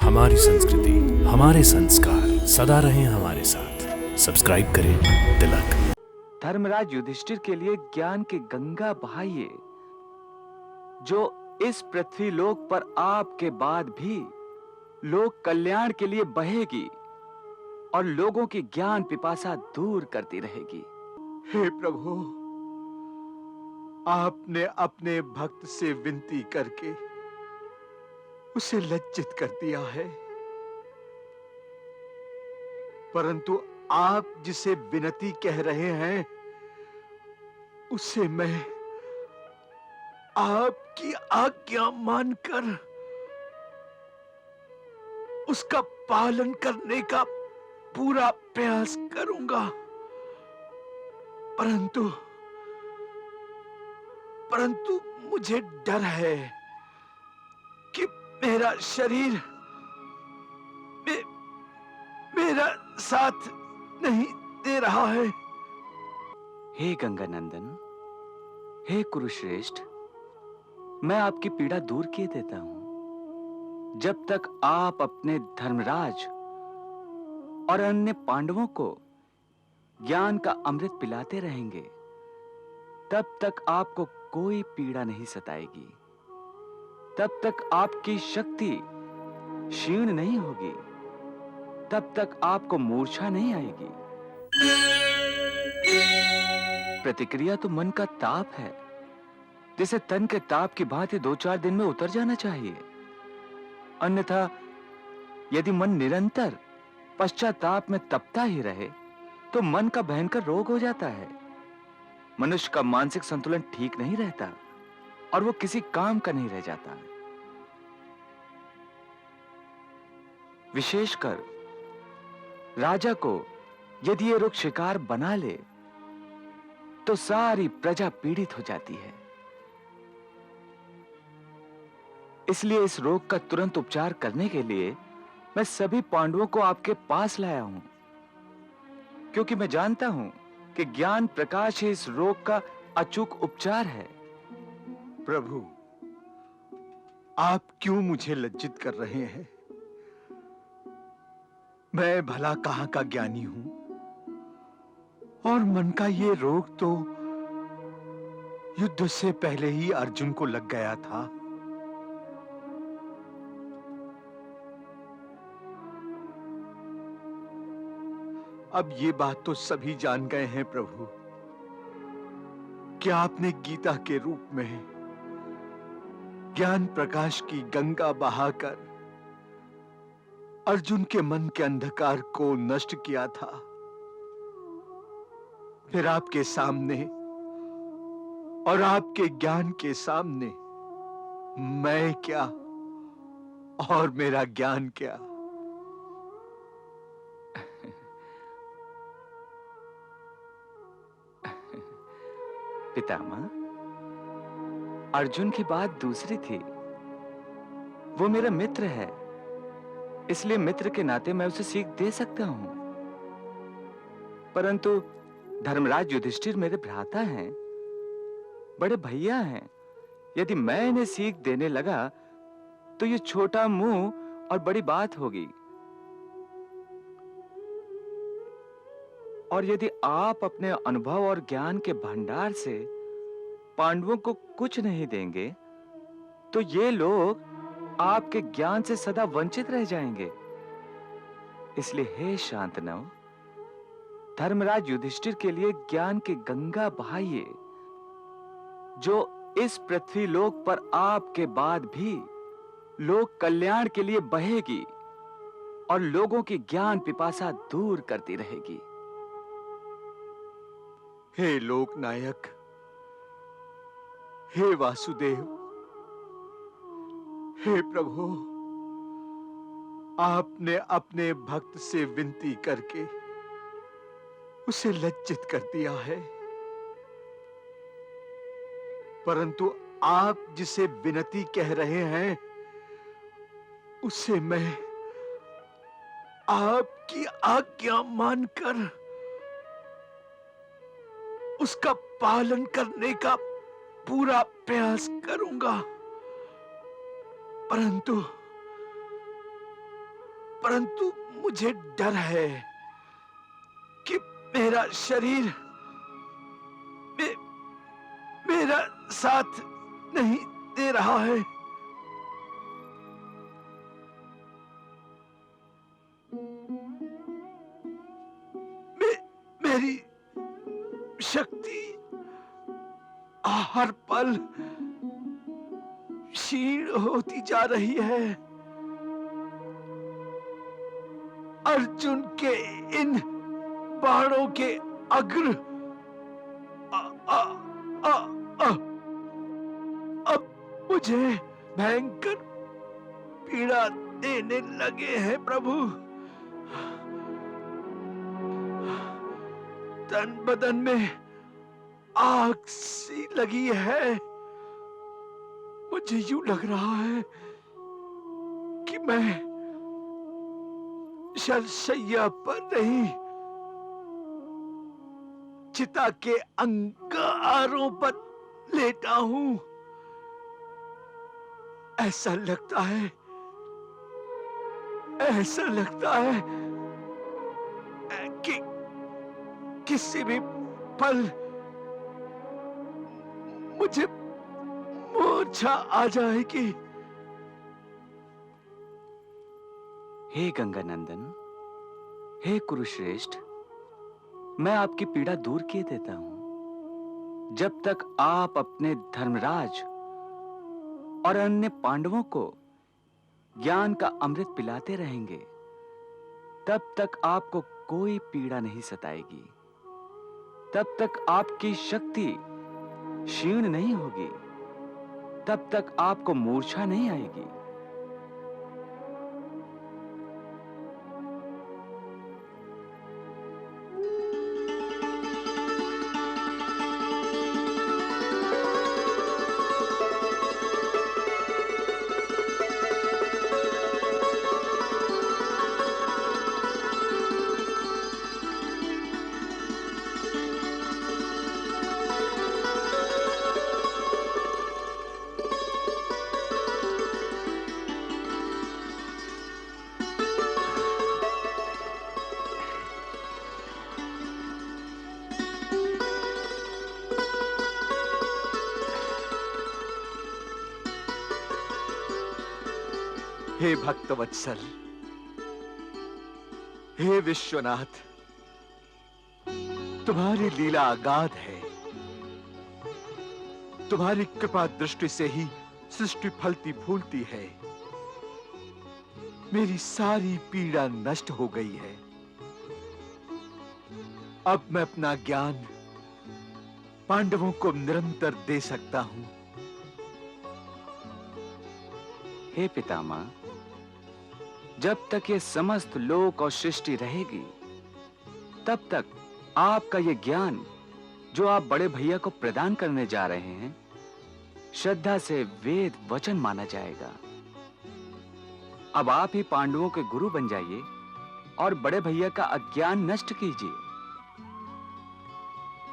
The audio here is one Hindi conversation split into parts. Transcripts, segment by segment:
हमारी संस्कृति, हमारे संस्कार सदा रहें हमारे साथ। सब्सक्राइब करें तिलक। धर्मराज युधिष्ठिर के लिए ज्ञान की गंगा बहाइए, जो इस पृथ्वी लोक पर आपके बाद भी लोक कल्याण के लिए बहेगी और लोगों की ज्ञान पिपासा दूर करती रहेगी। हे प्रभु, आपने अपने भक्त से विनती करके उसे लज्जित कर दिया है, परंतु आप जिसे विनती कह रहे हैं उसे मैं आपकी आज्ञा मानकर उसका पालन करने का पूरा प्रयास करूंगा। परंतु परंतु मुझे डर है कि मेरा शरीर मेरा साथ नहीं दे रहा है। हे गंगानंदन, हे कुरुश्रेष्ठ, मैं आपकी पीड़ा दूर किए देता हूं। जब तक आप अपने धर्मराज और अन्य पांडवों को ज्ञान का अमृत पिलाते रहेंगे, तब तक आपको कोई पीड़ा नहीं सताएगी। तब तक आपकी शक्ति क्षीण नहीं होगी, तब तक आपको मूर्छा नहीं आएगी। प्रतिक्रिया तो मन का ताप है, जिसे तन के ताप की भांति 2-4 दिन में उतर जाना चाहिए। अन्यथा यदि मन निरंतर पश्चाताप में तपता ही रहे तो मन का भयंकर रोग हो जाता है। मनुष्य का मानसिक संतुलन ठीक नहीं रहता और वो किसी काम का नहीं रह जाता। विशेषकर राजा को यदि ये रोग शिकार बना ले तो सारी प्रजा पीड़ित हो जाती है। इसलिए इस रोग का तुरंत उपचार करने के लिए मैं सभी पांडवों को आपके पास लाया हूं, क्योंकि मैं जानता हूं कि ज्ञान प्रकाश ही इस रोग का अचूक उपचार है। प्रभु, आप क्यों मुझे लज्जित कर रहे हैं? मैं भला कहां का ज्ञानी हूं, और मन का ये रोग तो युद्ध से पहले ही अर्जुन को लग गया था। अब ये बात तो सभी जान गए हैं प्रभु कि आपने गीता के रूप में ज्ञान प्रकाश की गंगा बहाकर अर्जुन के मन के अंधकार को नष्ट किया था। फिर आपके सामने और आपके ज्ञान के सामने मैं क्या और मेरा ज्ञान क्या? पितामह, अर्जुन की बात दूसरी थी। वो मेरा मित्र है, इसलिए मित्र के नाते मैं उसे सीख दे सकता हूं। परंतु धर्मराज युधिष्ठिर मेरे भ्राता हैं, बड़े भैया हैं। यदि मैं इन्हें सीख देने लगा तो ये छोटा मुंह और बड़ी बात होगी। और यदि आप अपने अनुभव और ज्ञान के भंडार से पांडवों को कुछ नहीं देंगे तो ये लोग आपके ज्ञान से सदा वंचित रह जाएंगे। इसलिए हे शांतनु, धर्मराज युधिष्ठिर के लिए ज्ञान की गंगा बहाइए, जो इस पृथ्वी लोक पर आपके बाद भी लोक कल्याण के लिए बहेगी और लोगों की ज्ञान पिपासा दूर करती रहेगी। हे लोकनायक, हे वासुदेव, हे प्रभु, आपने अपने भक्त से विनती करके उसे लज्जित कर दिया है, परंतु आप जिसे विनती कह रहे हैं उसे मैं आपकी आज्ञा मानकर उसका पालन करने का पूरा प्रयास करूंगा। परंतु परंतु मुझे डर है कि मेरा शरीर मेरा साथ नहीं दे रहा है। मेरी शक्ति हर पल क्षीण होती जा रही है। अर्जुन के इन बाणों के अग्र आ, आ, आ, आ, अब मुझे भयंकर पीड़ा देने लगे हैं प्रभु। तन बदन में आग सी लगी है। मुझे यूं लग रहा है कि मैं शरशैया पर नहीं, चिता के अंगारों पर लेटा हूं। ऐसा लगता है कि किसी भी पल मुझे मूर्छा आ जाएगी। हे गंगानंदन, हे कुरुश्रेष्ठ, मैं आपकी पीड़ा दूर किए देता हूं। जब तक आप अपने धर्मराज और अन्य पांडवों को ज्ञान का अमृत पिलाते रहेंगे, तब तक आपको कोई पीड़ा नहीं सताएगी। तब तक आपकी शक्ति क्षीण नहीं होगी। तब तक आपको मूर्छा नहीं आएगी। हे भक्तवत्सल, हे विश्वनाथ, तुम्हारी लीला अगाध है। तुम्हारी कृपा दृष्टि से ही सृष्टि फलती फूलती है। मेरी सारी पीड़ा नष्ट हो गई है। अब मैं अपना ज्ञान पांडवों को निरंतर दे सकता हूं। हे पितामह, जब तक ये समस्त लोक और सृष्टि रहेगी, तब तक आपका ये ज्ञान जो आप बड़े भैया को प्रदान करने जा रहे हैं, श्रद्धा से वेद वचन माना जाएगा। अब आप ही पांडवों के गुरु बन जाइए और बड़े भैया का अज्ञान नष्ट कीजिए।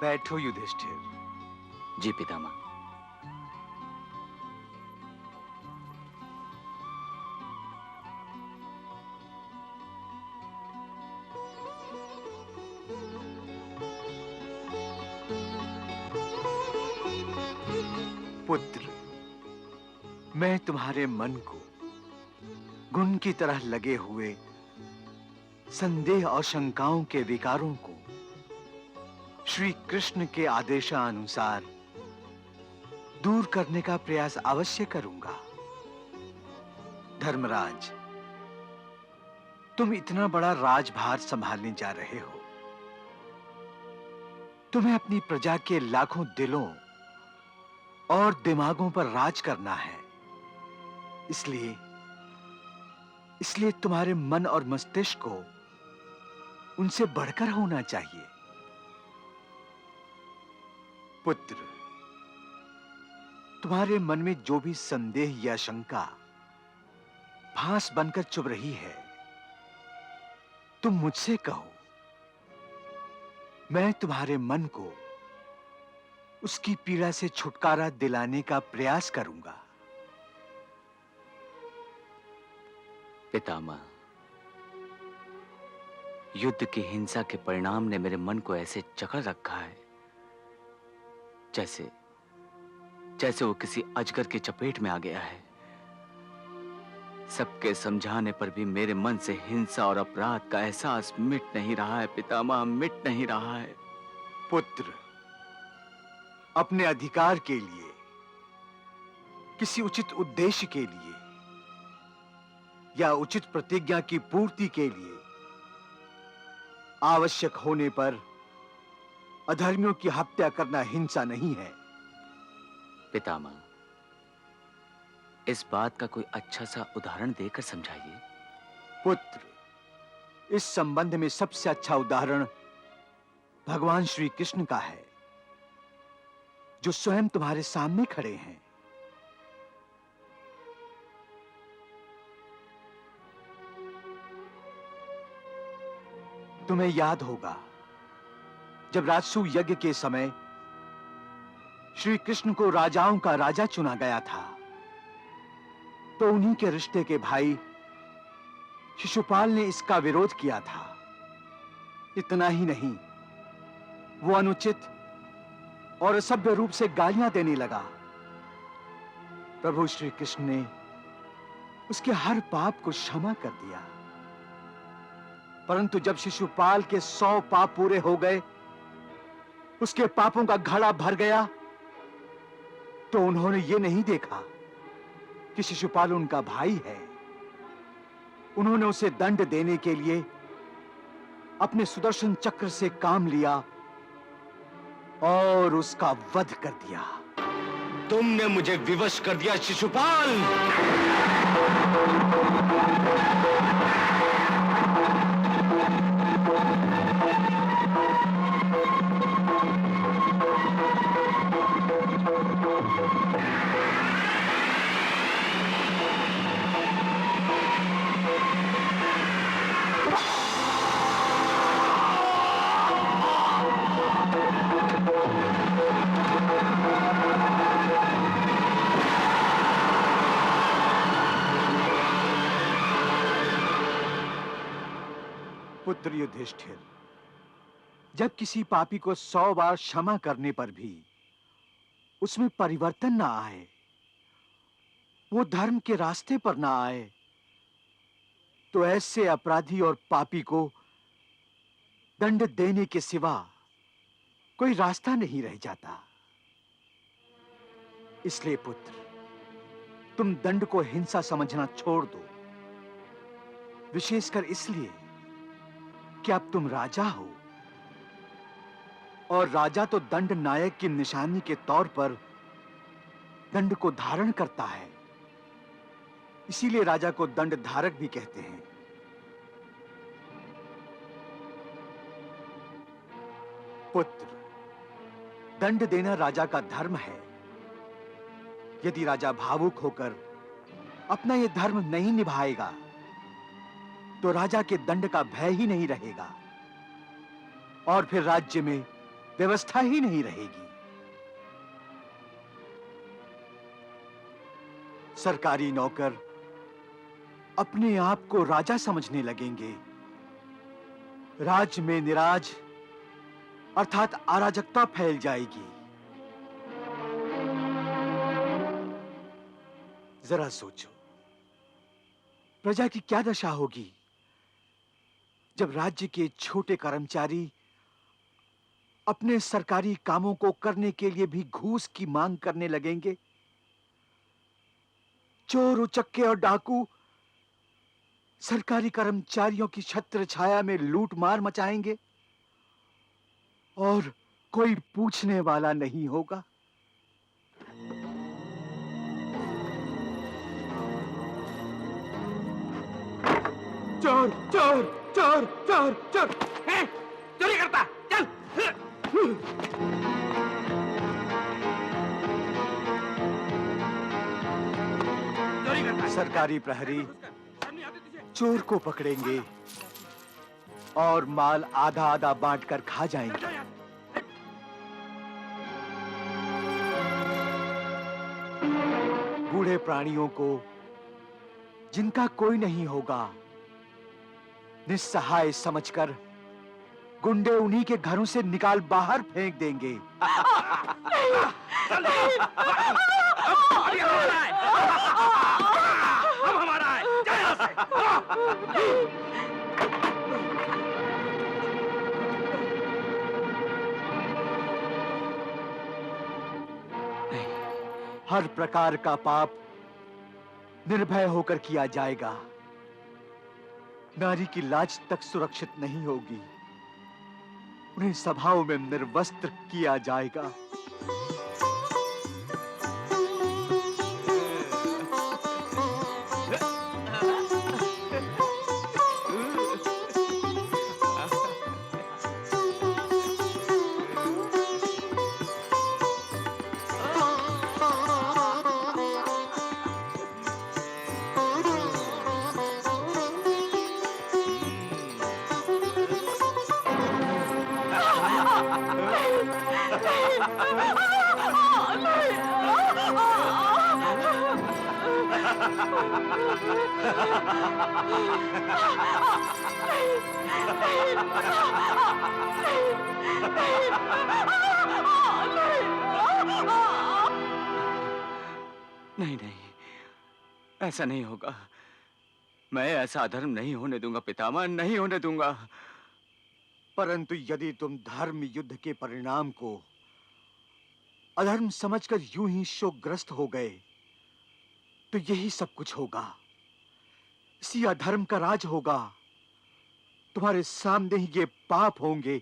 बैठो युधिष्ठिर। जी पितामह। पुत्र, मैं तुम्हारे मन को गुण की तरह लगे हुए संदेह और शंकाओं के विकारों को श्री कृष्ण के आदेशानुसार दूर करने का प्रयास अवश्य करूंगा। धर्मराज, तुम इतना बड़ा राजभार संभालने जा रहे हो। तुम्हें अपनी प्रजा के लाखों दिलों और दिमागों पर राज करना है। इसलिए तुम्हारे मन और मस्तिष्क को उनसे बढ़कर होना चाहिए। पुत्र, तुम्हारे मन में जो भी संदेह या शंका भास बनकर चुभ रही है, तुम मुझसे कहो। मैं तुम्हारे मन को उसकी पीड़ा से छुटकारा दिलाने का प्रयास करूंगा। पितामह, युद्ध की हिंसा के परिणाम ने मेरे मन को ऐसे जकड़ रखा है जैसे जैसे वो किसी अजगर की चपेट में आ गया है। सबके समझाने पर भी मेरे मन से हिंसा और अपराध का एहसास मिट नहीं रहा है पितामह, मिट नहीं रहा है। पुत्र, अपने अधिकार के लिए, किसी उचित उद्देश्य के लिए या उचित प्रतिज्ञा की पूर्ति के लिए आवश्यक होने पर अधर्मियों की हत्या करना हिंसा नहीं है। पितामह, इस बात का कोई अच्छा सा उदाहरण देकर समझाइए। पुत्र, इस संबंध में सबसे अच्छा उदाहरण भगवान श्री कृष्ण का है, जो स्वयं तुम्हारे सामने खड़े हैं। तुम्हें याद होगा, जब राजसूय यज्ञ के समय श्री कृष्ण को राजाओं का राजा चुना गया था, तो उन्हीं के रिश्ते के भाई शिशुपाल ने इसका विरोध किया था। इतना ही नहीं, वो अनुचित और असभ्य रूप से गालियां देने लगा। प्रभु श्री कृष्ण ने उसके हर पाप को क्षमा कर दिया। परंतु जब शिशुपाल के 100 पाप पूरे हो गए, उसके पापों का घड़ा भर गया, तो उन्होंने ये नहीं देखा कि शिशुपाल उनका भाई है। उन्होंने उसे दंड देने के लिए अपने सुदर्शन चक्र से काम लिया और उसका वध कर दिया। तुमने मुझे विवश कर दिया शिशुपाल। पुत्र युधिष्ठिर, जब किसी पापी को 100 बार क्षमा करने पर भी उसमें परिवर्तन ना आए, वो धर्म के रास्ते पर ना आए, तो ऐसे अपराधी और पापी को दंड देने के सिवा कोई रास्ता नहीं रह जाता। इसलिए पुत्र, तुम दंड को हिंसा समझना छोड़ दो, विशेषकर इसलिए कि अब तुम राजा हो, और राजा तो दंड नायक की निशानी के तौर पर दंड को धारण करता है। इसीलिए राजा को दंड धारक भी कहते हैं। पुत्र, दंड देना राजा का धर्म है। यदि राजा भावुक होकर अपना यह धर्म नहीं निभाएगा, तो राजा के दंड का भय ही नहीं रहेगा और फिर राज्य में व्यवस्था ही नहीं रहेगी। सरकारी नौकर अपने आप को राजा समझने लगेंगे। राज्य में निराज अर्थात अराजकता फैल जाएगी। जरा सोचो, प्रजा की क्या दशा होगी जब राज्य के छोटे कर्मचारी अपने सरकारी कामों को करने के लिए भी घूस की मांग करने लगेंगे। चोर, उचक्के और डाकू सरकारी कर्मचारियों की छत्र छाया में लूट मार मचाएंगे और कोई पूछने वाला नहीं होगा। चोर, चोर, चोर, चोर, चोर, चोरी करता, चल। चोरी करता। सरकारी प्रहरी चोर को पकड़ेंगे और माल आधा आधा बांटकर खा जाएंगे। बूढ़े प्राणियों को, जिनका कोई नहीं होगा, निस्सहाय समझकर गुंडे उन्हीं के घरों से निकाल बाहर फेंक देंगे। हर प्रकार का पाप निर्भय होकर किया जाएगा। नारी की लाज तक सुरक्षित नहीं होगी। उन्हें सभाओं में निर्वस्त्र किया जाएगा। नहीं नहीं, ऐसा नहीं होगा। मैं ऐसा अधर्म नहीं होने दूंगा पितामह, नहीं होने दूंगा। परंतु यदि तुम धर्म युद्ध के परिणाम को अधर्म समझकर यूं ही शोकग्रस्त हो गए तो यही सब कुछ होगा। इसी अधर्म का राज होगा। तुम्हारे सामने ही ये पाप होंगे,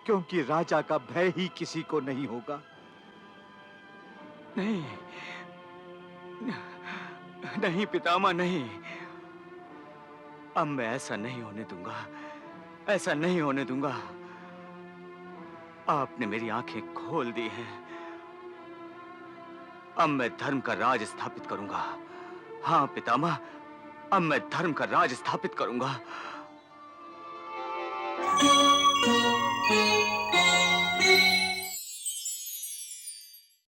क्योंकि राजा का भय ही किसी को नहीं होगा। नहीं नहीं पितामह, नहीं। अब मैं ऐसा नहीं होने दूंगा, ऐसा नहीं होने दूंगा। आपने मेरी आंखें खोल दी हैं। अब मैं धर्म का राज स्थापित करूंगा। हाँ पितामह, अब मैं धर्म का राज स्थापित करूंगा।